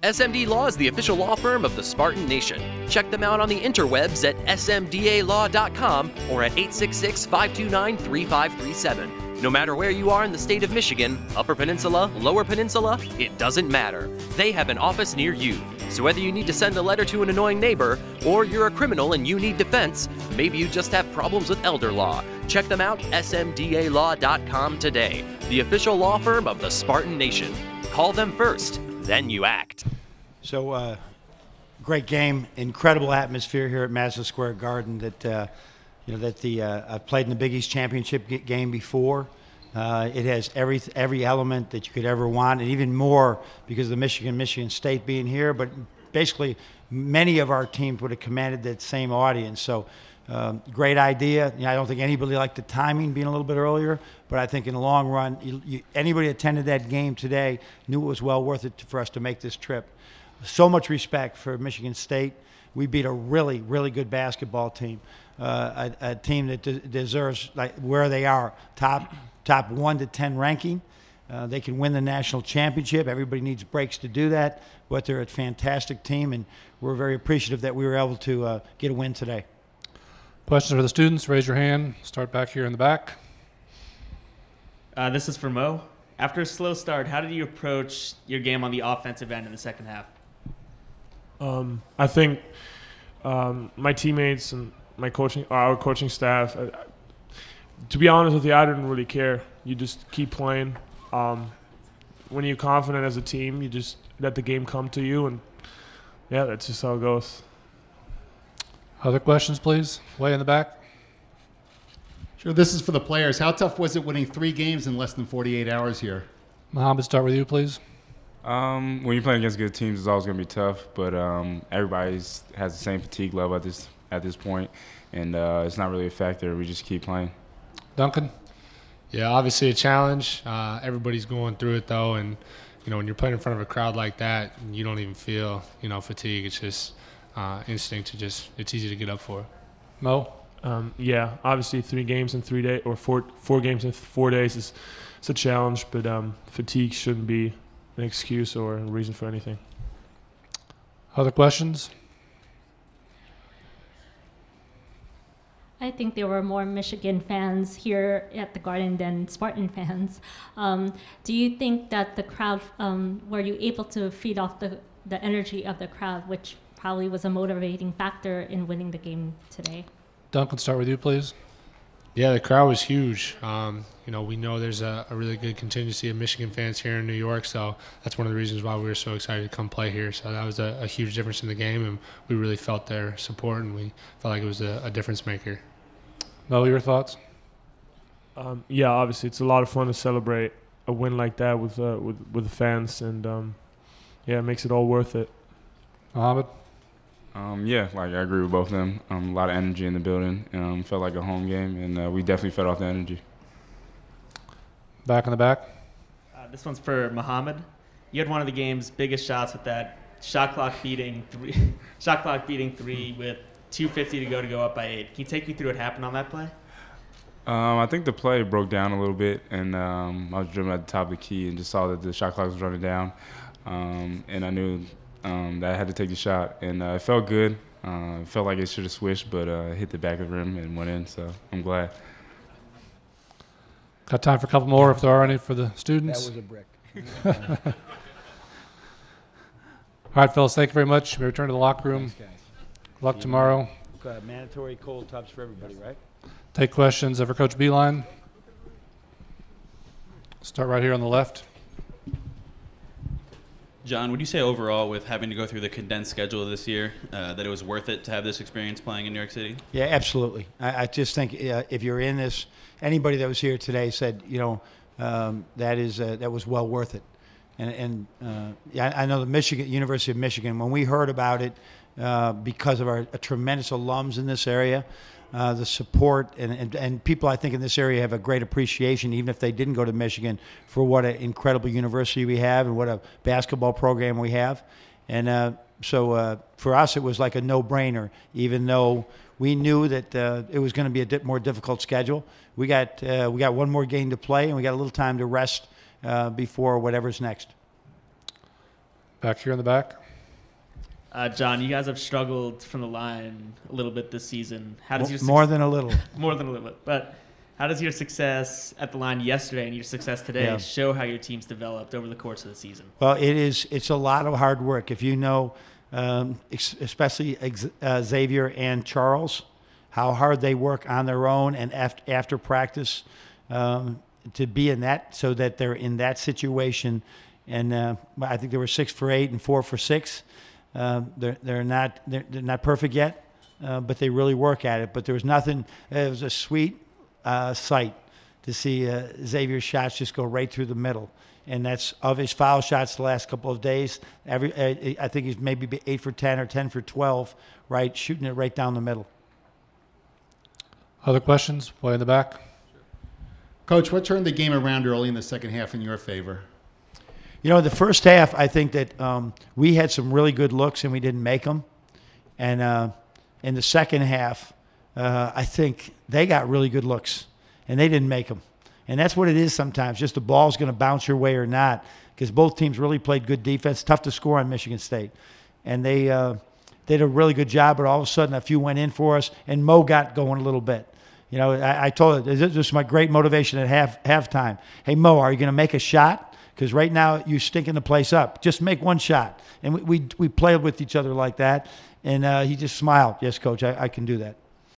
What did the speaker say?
SMD Law is the official law firm of the Spartan Nation. Check them out on the interwebs at smdalaw.com or at 866-529-3537. No matter where you are in the state of Michigan, Upper Peninsula, Lower Peninsula, it doesn't matter. They have an office near you. So whether you need to send a letter to an annoying neighbor, or you're a criminal and you need defense, maybe you just have problems with elder law, check them out, smdalaw.com today. The official law firm of the Spartan Nation. Call them first, then you act. So, great game, incredible atmosphere here at Madison Square Garden. I've played in the Big East Championship game before. It has every element that you could ever want, and even more because of the Michigan State being here. But basically, many of our teams would have commanded that same audience. So, great idea. I don't think anybody liked the timing being a little bit earlier, but I think in the long run, anybody who attended that game today knew it was well worth it for us to make this trip. So much respect for Michigan State. We beat a really, really good basketball team, a team that deserves where they are, top 1 to 10 ranking. They can win the national championship. Everybody needs breaks to do that, but they're a fantastic team, and we're very appreciative that we were able to get a win today. Questions for the students? Raise your hand. Start back here in the back. This is for Mo. After a slow start, how did you approach your game on the offensive end in the second half? I think my teammates and our coaching staff, to be honest with you, I didn't really care. You just keep playing. When you're confident as a team, you just let the game come to you, and yeah, that's just how it goes. Other questions, please? Way in the back. Sure, this is for the players. How tough was it winning 3 games in less than 48 hours here? Mohammed, start with you, please. When you're playing against good teams, it's always going to be tough, but everybody has the same fatigue level at this point, and it's not really a factor. We just keep playing. Duncan? Yeah, obviously a challenge. Everybody's going through it, though, and when you're playing in front of a crowd like that, you don't even feel fatigue. It's just instinct it's easy to get up for. Mo? Yeah, obviously 3 games in 3 days, or four games in 4 days is a challenge, but fatigue shouldn't be an excuse or a reason for anything. Other questions? I think there were more Michigan fans here at the Garden than Spartan fans. Do you think that the crowd, were you able to feed off the energy of the crowd, which probably was a motivating factor in winning the game today? Duncan, start with you, please. Yeah, the crowd was huge. We know there's a really good contingency of Michigan fans here in New York, so that's one of the reasons why we were so excited to come play here. So that was a huge difference in the game, and we really felt their support, and we felt like it was a difference maker. Mo, your thoughts? Yeah, obviously it's a lot of fun to celebrate a win like that with the fans, and yeah, it makes it all worth it. Mohammed? Yeah, I agree with both of them. A lot of energy in the building. Felt like a home game, and we definitely fed off the energy. Back in the back. This one's for Mohammed. You had one of the game's biggest shots with that shot clock beating 3 with 2:50 to go up by 8. Can you take me through what happened on that play? I think the play broke down a little bit, and I was dribbling at the top of the key and just saw that the shot clock was running down, and I knew that I had to take the shot, and it felt good. It felt like it should have swished, but hit the back of the rim and went in, so I'm glad. Got time for a couple more if there are any for the students. That was a brick. All right, fellas, thank you very much. We return to the locker room. Thanks, guys. Good luck tomorrow. Mandatory cold tubs for everybody, right? Take questions for Coach Beilein. Start right here on the left. John, would you say overall, with having to go through the condensed schedule this year, that it was worth it to have this experience playing in New York City? Yeah, absolutely. I just think if you're in this, anybody that was here today said, that was well worth it. And I know the University of Michigan, when we heard about it, because of our tremendous alums in this area, the support and people I think in this area have a great appreciation, even if they didn't go to Michigan, for what an incredible university we have and what a basketball program we have. And so for us it was like a no-brainer, even though we knew that it was going to be a more difficult schedule. We got one more game to play, and we got a little time to rest before whatever's next. Back here in the back. John, you guys have struggled from the line a little bit this season. How does your more than a little? More than a little bit. But how does your success at the line yesterday and your success today show how your team's developed over the course of the season? Well, it's a lot of hard work. If you know, especially Xavier and Charles, how hard they work on their own and after practice to be in that, so that they're in that situation. And I think they were 6 for 8 and 4 for 6. They're not perfect yet, but they really work at it. But there was nothing. It was a sweet sight to see Xavier's shots just go right through the middle. And that's of his foul shots the last couple of days. I think he's maybe 8 for 10 or 10 for 12, right, shooting it right down the middle. Other questions? Boy in the back. Coach, what turned the game around early in the second half in your favor? You know, the first half, I think that we had some really good looks and we didn't make them. And in the second half, I think they got really good looks and they didn't make them. And that's what it is sometimes. Just the ball's going to bounce your way or not, because both teams really played good defense. Tough to score on Michigan State. And they did a really good job, but all of a sudden a few went in for us, and Mo got going a little bit. You know, I told her, this was my great motivation at halftime. Hey, Mo, are you going to make a shot? Because right now you're stinking the place up. Just make one shot. And we played with each other like that. And he just smiled. Yes, Coach, I can do that.